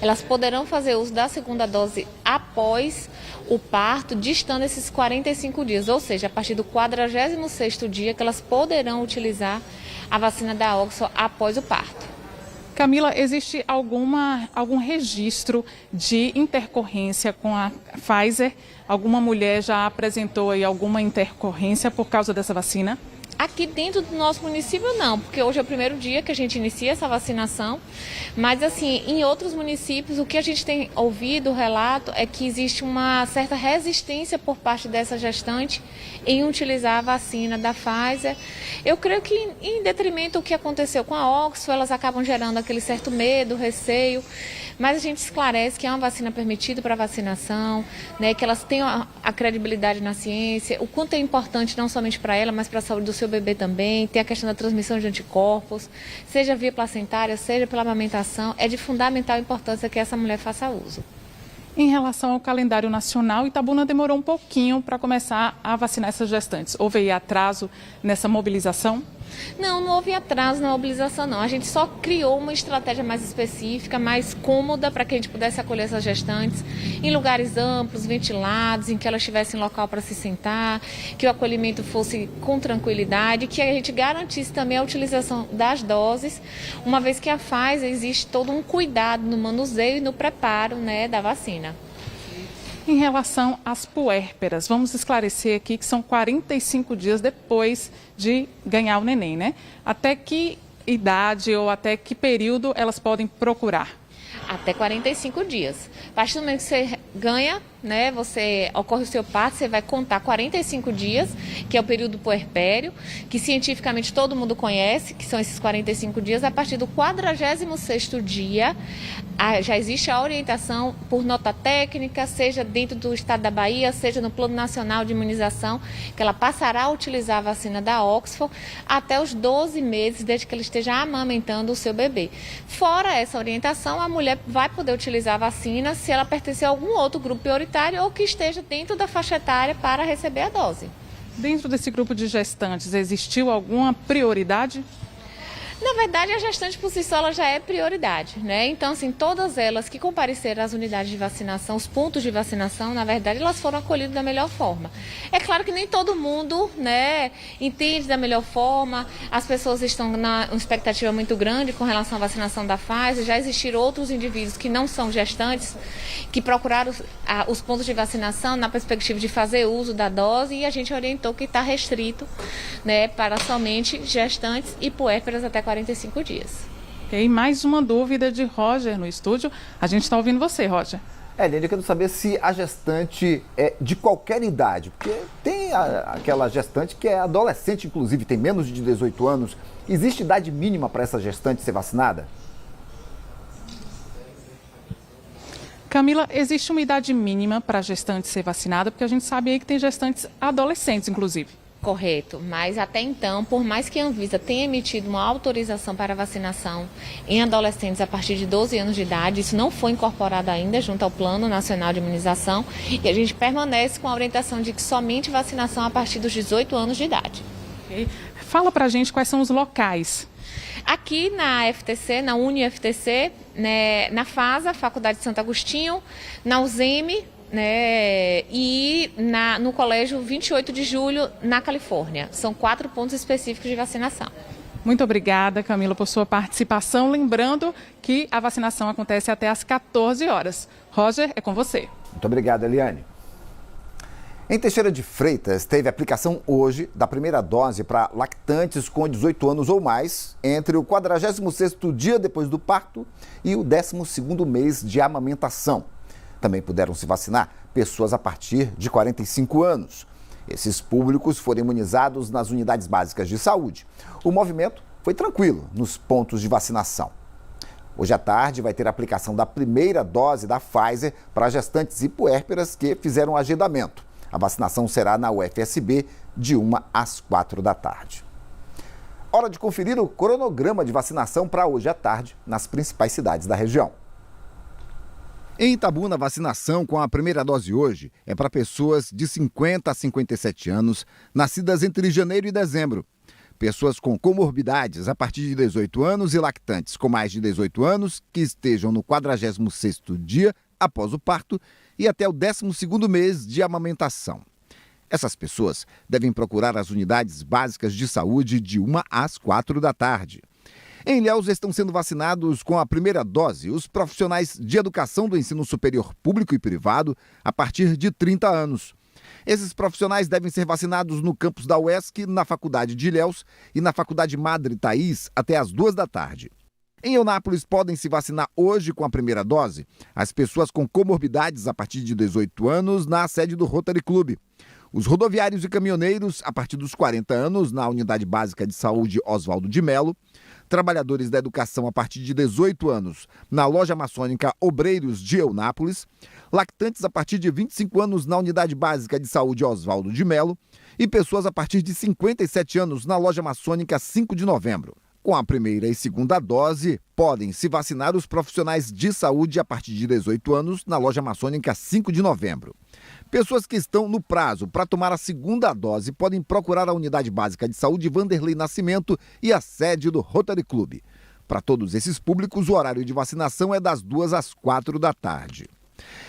S11: elas poderão fazer uso da segunda dose após o parto, distando esses 45 dias, ou seja, a partir do 46º dia que elas poderão utilizar a vacina da Oxford após o parto.
S3: Camila, existe algum registro de intercorrência com a Pfizer? Alguma mulher já apresentou aí alguma intercorrência por causa dessa vacina?
S11: Aqui dentro do nosso município não, porque hoje é o primeiro dia que a gente inicia essa vacinação, mas assim, em outros municípios, o que a gente tem ouvido, o relato, é que existe uma certa resistência por parte dessa gestante em utilizar a vacina da Pfizer. Eu creio que em detrimento do que aconteceu com a Oxford, elas acabam gerando aquele certo medo, receio, mas a gente esclarece que é uma vacina permitida para vacinação, né, que elas têm a credibilidade na ciência, o quanto é importante não somente para ela, mas para a saúde do seu bebê também, tem a questão da transmissão de anticorpos, seja via placentária, seja pela amamentação, é de fundamental importância que essa mulher faça uso.
S3: Em relação ao calendário nacional, Itabuna demorou um pouquinho para começar a vacinar essas gestantes. Houve aí atraso nessa mobilização?
S11: Não houve atraso na mobilização, não. A gente só criou uma estratégia mais específica, mais cômoda, para que a gente pudesse acolher essas gestantes em lugares amplos, ventilados, em que elas tivessem local para se sentar, que o acolhimento fosse com tranquilidade, que a gente garantisse também a utilização das doses, uma vez que a Pfizer existe todo um cuidado no manuseio e no preparo, né, da vacina.
S3: Em relação às puérperas, vamos esclarecer aqui que são 45 dias depois de ganhar o neném, né? Até que idade ou até que período elas podem procurar?
S11: Até 45 dias. A partir do momento que você ganha, né, ocorre o seu parto, você vai contar 45 dias, que é o período puerpério, que cientificamente todo mundo conhece, que são esses 45 dias. A partir do 46º dia, já existe a orientação por nota técnica, seja dentro do estado da Bahia, seja no Plano Nacional de Imunização, que ela passará a utilizar a vacina da Oxford até os 12 meses, desde que ela esteja amamentando o seu bebê. Fora essa orientação, a mulher vai poder utilizar a vacina se ela pertencer a algum outro grupo prioritário ou que esteja dentro da faixa etária para receber a dose.
S3: Dentro desse grupo de gestantes, existiu alguma prioridade?
S11: Na verdade, a gestante por si só ela já é prioridade, né? Então, assim, todas elas que compareceram às unidades de vacinação, os pontos de vacinação, na verdade, elas foram acolhidas da melhor forma. É claro que nem todo mundo, né, entende da melhor forma, as pessoas estão numa expectativa muito grande com relação à vacinação da Pfizer, já existiram outros indivíduos que não são gestantes, que procuraram os pontos de vacinação na perspectiva de fazer uso da dose e a gente orientou que está restrito, né, para somente gestantes e puérperas até 45 dias.
S3: Ok, mais uma dúvida de Roger no estúdio. A gente está ouvindo você, Roger.
S2: Eliane, eu quero saber se a gestante é de qualquer idade, porque tem aquela gestante que é adolescente, inclusive, tem menos de 18 anos. Existe idade mínima para essa gestante ser vacinada?
S3: Camila, existe uma idade mínima para a gestante ser vacinada, porque a gente sabe aí que tem gestantes adolescentes, inclusive.
S11: Correto, mas até então, por mais que a Anvisa tenha emitido uma autorização para vacinação em adolescentes a partir de 12 anos de idade, isso não foi incorporado ainda junto ao Plano Nacional de Imunização e a gente permanece com a orientação de que somente vacinação a partir dos 18 anos de idade.
S3: Okay. Fala pra gente quais são os locais.
S11: Aqui na FTC, na UniFTC, né, na FASA, Faculdade de Santo Agostinho, na USEMI, né, e no Colégio 28 de Julho, na Califórnia. São 4 pontos específicos de vacinação.
S3: Muito obrigada, Camila, por sua participação. Lembrando que a vacinação acontece até às 14 horas. Roger, é com você.
S2: Muito obrigado, Eliane. Em Teixeira de Freitas, teve aplicação hoje da primeira dose para lactantes com 18 anos ou mais, entre o 46º dia depois do parto e o 12º mês de amamentação. Também puderam se vacinar pessoas a partir de 45 anos. Esses públicos foram imunizados nas unidades básicas de saúde. O movimento foi tranquilo nos pontos de vacinação. Hoje à tarde vai ter a aplicação da primeira dose da Pfizer para gestantes e puérperas que fizeram agendamento. A vacinação será na UFSB de 1 às 4 da tarde. Hora de conferir o cronograma de vacinação para hoje à tarde nas principais cidades da região. Em Itabuna, a vacinação com a primeira dose hoje é para pessoas de 50 a 57 anos, nascidas entre janeiro e dezembro. Pessoas com comorbidades a partir de 18 anos e lactantes com mais de 18 anos que estejam no 46º dia após o parto e até o 12º mês de amamentação. Essas pessoas devem procurar as unidades básicas de saúde de 1 às 4 da tarde. Em Ilhéus estão sendo vacinados com a primeira dose os profissionais de educação do ensino superior público e privado a partir de 30 anos. Esses profissionais devem ser vacinados no campus da UESC, na Faculdade de Ilhéus e na Faculdade Madre Thaís até às 2 da tarde. Em Eunápolis podem se vacinar hoje com a primeira dose as pessoas com comorbidades a partir de 18 anos na sede do Rotary Club. Os rodoviários e caminhoneiros a partir dos 40 anos na Unidade Básica de Saúde Oswaldo de Melo. Trabalhadores da educação a partir de 18 anos na Loja Maçônica Obreiros de Eunápolis, lactantes a partir de 25 anos na Unidade Básica de Saúde Oswaldo de Melo e pessoas a partir de 57 anos na Loja Maçônica 5 de Novembro. Com a primeira e segunda dose, podem se vacinar os profissionais de saúde a partir de 18 anos na Loja Maçônica 5 de Novembro. Pessoas que estão no prazo para tomar a segunda dose podem procurar a Unidade Básica de Saúde Vanderlei Nascimento e a sede do Rotary Club. Para todos esses públicos, o horário de vacinação é das 2 às 4 da tarde.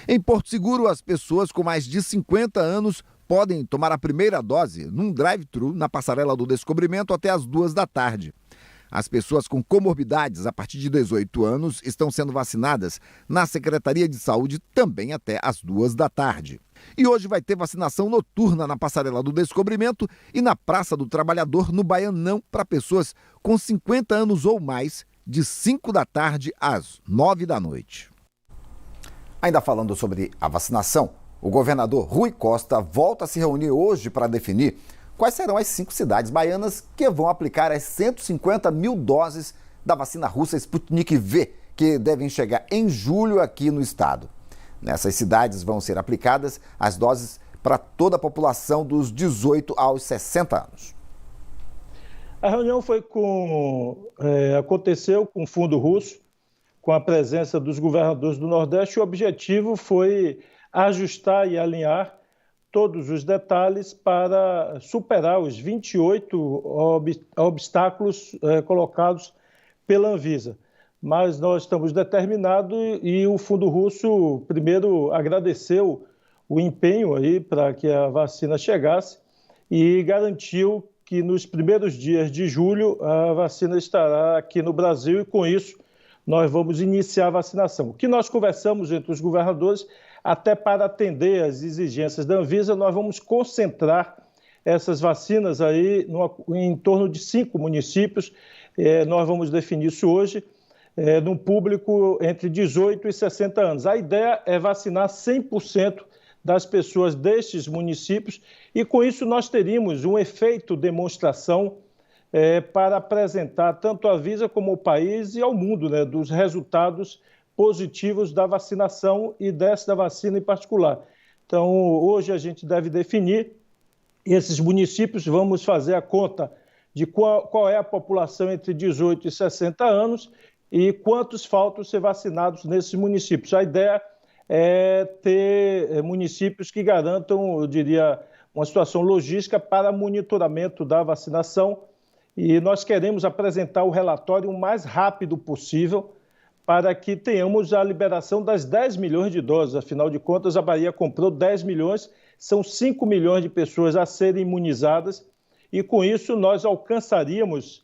S2: Em Porto Seguro, as pessoas com mais de 50 anos podem tomar a primeira dose num drive-thru na Passarela do Descobrimento até às 2 da tarde. As pessoas com comorbidades a partir de 18 anos estão sendo vacinadas na Secretaria de Saúde também até às 2 da tarde. E hoje vai ter vacinação noturna na Passarela do Descobrimento e na Praça do Trabalhador, no Baianão, para pessoas com 50 anos ou mais, de 5 da tarde às 9 da noite. Ainda falando sobre a vacinação, o governador Rui Costa volta a se reunir hoje para definir quais serão as 5 cidades baianas que vão aplicar as 150 mil doses da vacina russa Sputnik V, que devem chegar em julho aqui no estado. Nessas cidades vão ser aplicadas as doses para toda a população dos 18 aos 60 anos.
S12: A reunião aconteceu com o Fundo Russo, com a presença dos governadores do Nordeste. O objetivo foi ajustar e alinhar todos os detalhes para superar os 28 obstáculos colocados pela Anvisa. Mas nós estamos determinados e o Fundo Russo, primeiro, agradeceu o empenho aí para que a vacina chegasse e garantiu que nos primeiros dias de julho a vacina estará aqui no Brasil e, com isso, nós vamos iniciar a vacinação. O que nós conversamos entre os governadores, até para atender às exigências da Anvisa, nós vamos concentrar essas vacinas aí em torno de 5 municípios. Nós vamos definir isso hoje, num público entre 18 e 60 anos. A ideia é vacinar 100% das pessoas destes municípios e, com isso, nós teríamos um efeito demonstração para apresentar tanto a Anvisa como o país e ao mundo, né, dos resultados positivos da vacinação e desta vacina em particular. Então, hoje a gente deve definir esses municípios, vamos fazer a conta de qual é a população entre 18 e 60 anos e quantos faltam ser vacinados nesses municípios. A ideia é ter municípios que garantam, eu diria, uma situação logística para monitoramento da vacinação e nós queremos apresentar o relatório o mais rápido possível para que tenhamos a liberação das 10 milhões de doses. Afinal de contas, a Bahia comprou 10 milhões, são 5 milhões de pessoas a serem imunizadas e, com isso, nós alcançaríamos,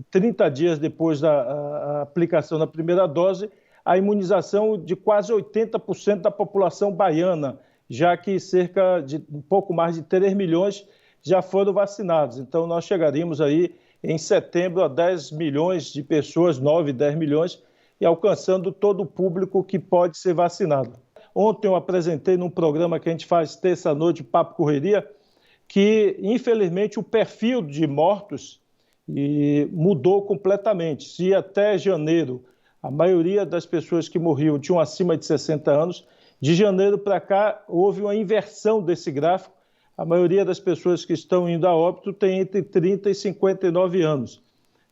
S12: 30 dias depois da aplicação da primeira dose, a imunização de quase 80% da população baiana, já que cerca de um pouco mais de 3 milhões já foram vacinados. Então, nós chegaríamos aí em setembro a 10 milhões de pessoas, 9, 10 milhões, e alcançando todo o público que pode ser vacinado. Ontem eu apresentei num programa que a gente faz terça-noite, Papo Correria, que, infelizmente, o perfil de mortos mudou completamente. Se até janeiro a maioria das pessoas que morriam tinham acima de 60 anos, de janeiro para cá houve uma inversão desse gráfico. A maioria das pessoas que estão indo a óbito tem entre 30 e 59 anos.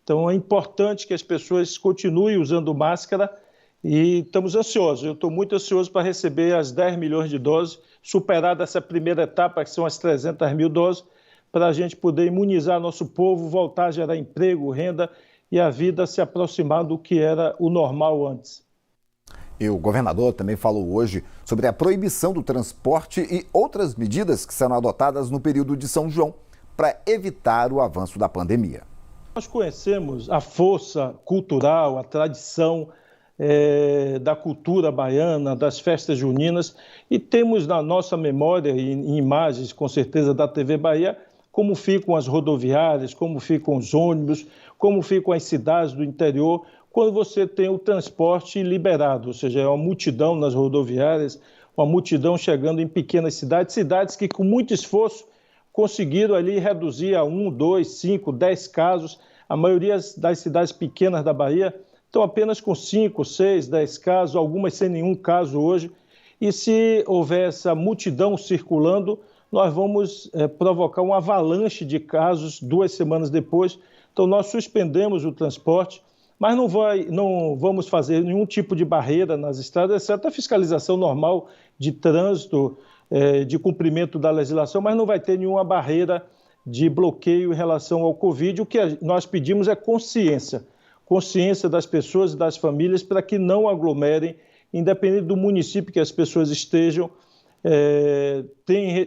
S12: Então, é importante que as pessoas continuem usando máscara e estamos ansiosos. Eu estou muito ansioso para receber as 10 milhões de doses, superada essa primeira etapa, que são as 300 mil doses, para a gente poder imunizar nosso povo, voltar a gerar emprego, renda e a vida se aproximar do que era o normal antes.
S2: E o governador também falou hoje sobre a proibição do transporte e outras medidas que serão adotadas no período de São João para evitar o avanço da pandemia.
S12: Nós conhecemos a força cultural, a tradição da cultura baiana, das festas juninas, e temos na nossa memória, em imagens, com certeza, da TV Bahia, como ficam as rodoviárias, como ficam os ônibus, como ficam as cidades do interior, quando você tem o transporte liberado, ou seja, é uma multidão nas rodoviárias, uma multidão chegando em pequenas cidades, cidades que com muito esforço conseguiram ali reduzir a 1, 2, 5, 10 casos. A maioria das cidades pequenas da Bahia estão apenas com 5, 6, 10 casos, algumas sem nenhum caso hoje. E se houver essa multidão circulando, nós vamos provocar uma avalanche de casos 2 semanas depois. Então, nós suspendemos o transporte, mas não vamos fazer nenhum tipo de barreira nas estradas, exceto a fiscalização normal de trânsito, de cumprimento da legislação, mas não vai ter nenhuma barreira de bloqueio em relação ao Covid. O que nós pedimos é consciência das pessoas e das famílias para que não aglomerem, independente do município que as pessoas estejam.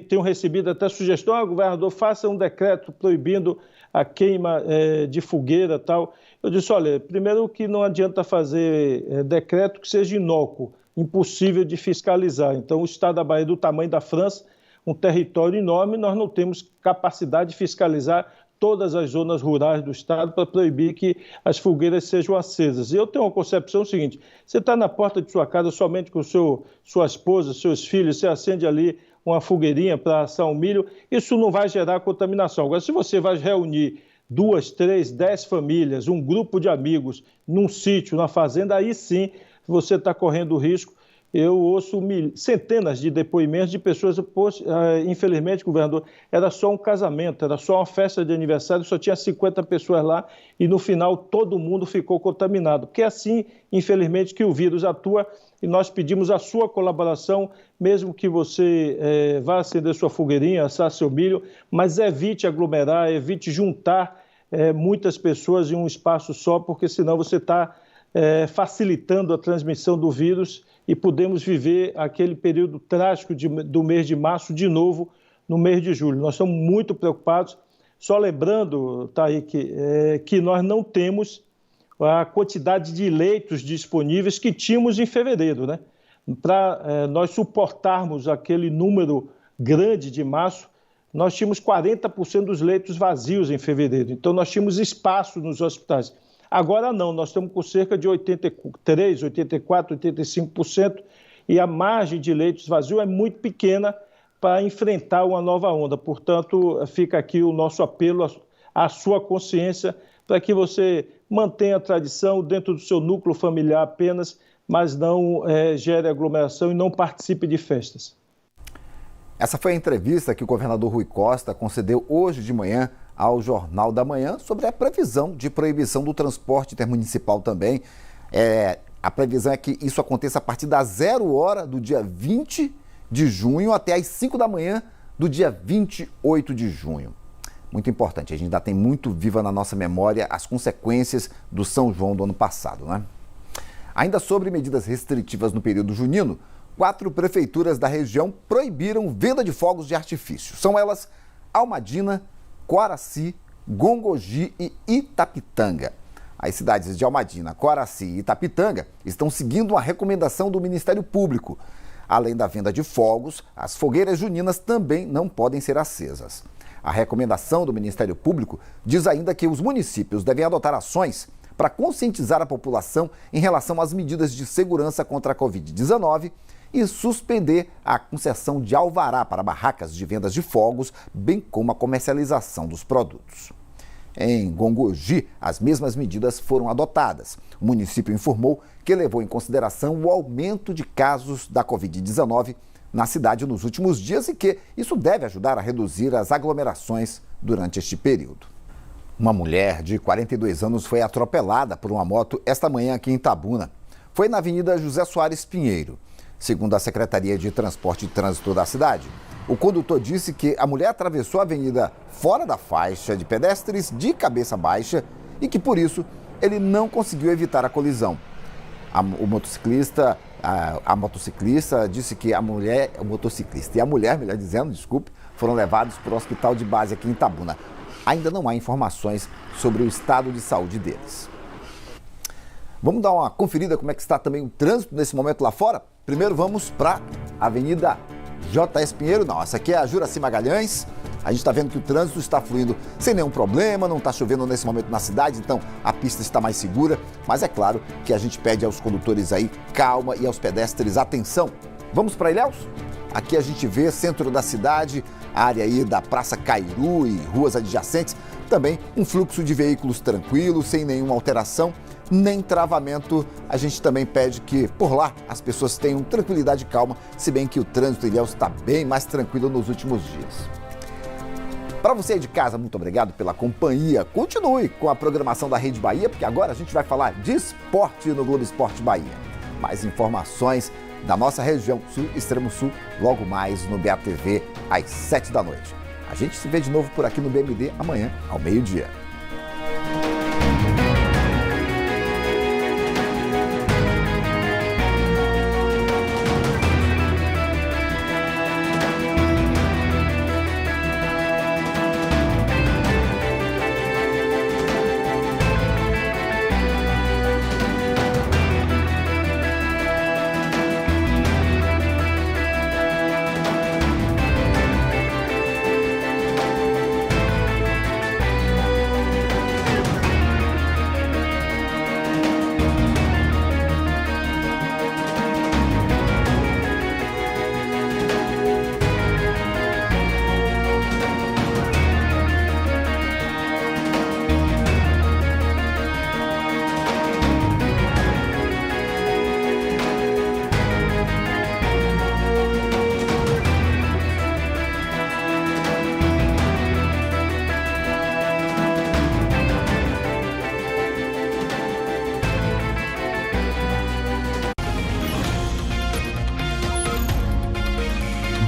S12: Tenho recebido até sugestão, governador, faça um decreto proibindo a queima de fogueira e tal. Eu disse, olha, primeiro que não adianta fazer decreto que seja inócuo, impossível de fiscalizar. Então, o estado da Bahia é do tamanho da França, um território enorme, nós não temos capacidade de fiscalizar todas as zonas rurais do estado para proibir que as fogueiras sejam acesas. E eu tenho uma concepção seguinte, você está na porta de sua casa somente com sua esposa, seus filhos, você acende ali uma fogueirinha para assar um milho, isso não vai gerar contaminação. Agora, se você vai reunir 2, 3, 10 famílias, um grupo de amigos, num sítio, na fazenda, aí sim você está correndo risco. Eu ouço centenas de depoimentos de pessoas, infelizmente, governador, era só um casamento, era só uma festa de aniversário, só tinha 50 pessoas lá e no final todo mundo ficou contaminado. Porque é assim, infelizmente, que o vírus atua e nós pedimos a sua colaboração, mesmo que você vá acender sua fogueirinha, assar seu milho, mas evite aglomerar, evite juntar muitas pessoas em um espaço só, porque senão você está facilitando a transmissão do vírus e podemos viver aquele período trágico do mês de março de novo no mês de julho. Nós estamos muito preocupados, só lembrando, Taíque, que nós não temos a quantidade de leitos disponíveis que tínhamos em fevereiro, né? Para nós suportarmos aquele número grande de março, nós tínhamos 40% dos leitos vazios em fevereiro, então nós tínhamos espaço nos hospitais. Agora não, nós estamos com cerca de 83%, 84%, 85% e a margem de leitos vazios é muito pequena para enfrentar uma nova onda. Portanto, fica aqui o nosso apelo à sua consciência para que você mantenha a tradição dentro do seu núcleo familiar apenas, mas não gere aglomeração e não participe de festas.
S2: Essa foi a entrevista que o governador Rui Costa concedeu hoje de manhã ao Jornal da Manhã sobre a previsão de proibição do transporte intermunicipal também. A previsão é que isso aconteça a partir das 0 hora do dia 20 de junho até as 5 da manhã do dia 28 de junho. Muito importante, a gente ainda tem muito viva na nossa memória as consequências do São João do ano passado, né? Ainda sobre medidas restritivas no período junino, 4 prefeituras da região proibiram venda de fogos de artifício. São elas Almadina, Coaraci, Gongogi e Itapitanga. As cidades de Almadina, Coaraci e Itapitanga estão seguindo uma recomendação do Ministério Público. Além da venda de fogos, as fogueiras juninas também não podem ser acesas. A recomendação do Ministério Público diz ainda que os municípios devem adotar ações para conscientizar a população em relação às medidas de segurança contra a Covid-19 e suspender a concessão de alvará para barracas de vendas de fogos, bem como a comercialização dos produtos. Em Gongogi, as mesmas medidas foram adotadas. O município informou que levou em consideração o aumento de casos da Covid-19 na cidade nos últimos dias e que isso deve ajudar a reduzir as aglomerações durante este período. Uma mulher de 42 anos foi atropelada por uma moto esta manhã aqui em Itabuna. Foi na Avenida José Soares Pinheiro. Segundo a Secretaria de Transporte e Trânsito da cidade, o condutor disse que a mulher atravessou a avenida fora da faixa de pedestres de cabeça baixa e que, por isso, ele não conseguiu evitar a colisão. A motociclista disse que o motociclista e a mulher, melhor dizendo, foram levados para o hospital de base aqui em Itabuna. ainda não há informações sobre o estado de saúde deles. Vamos dar uma conferida como é que está também o trânsito nesse momento lá fora? Primeiro vamos para a Avenida J.S. Pinheiro, não, essa aqui é a Juracy Magalhães. A gente está vendo que o trânsito está fluindo sem nenhum problema, não está chovendo nesse momento na cidade, então a pista está mais segura. Mas é claro que a gente pede aos condutores aí calma e aos pedestres atenção. Vamos para Ilhéus? Aqui a gente vê centro da cidade, área aí da Praça Cairu e ruas adjacentes. Também um fluxo de veículos tranquilo, sem nenhuma alteração, nem travamento. A gente também pede que por lá as pessoas tenham tranquilidade e calma, se bem que o trânsito em Ilhéus está bem mais tranquilo nos últimos dias. Para você aí de casa, muito obrigado pela companhia. Continue com a programação da Rede Bahia, porque agora a gente vai falar de esporte no Globo Esporte Bahia. Mais informações da nossa região sul, extremo sul, logo mais no BATV às 7 da noite. A gente se vê de novo por aqui no BMD amanhã ao meio-dia.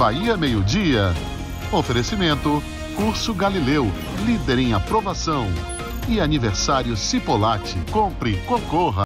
S1: Bahia Meio-Dia. Oferecimento, Curso Galileu, líder em aprovação. E aniversário Cipolate. Compre, concorra.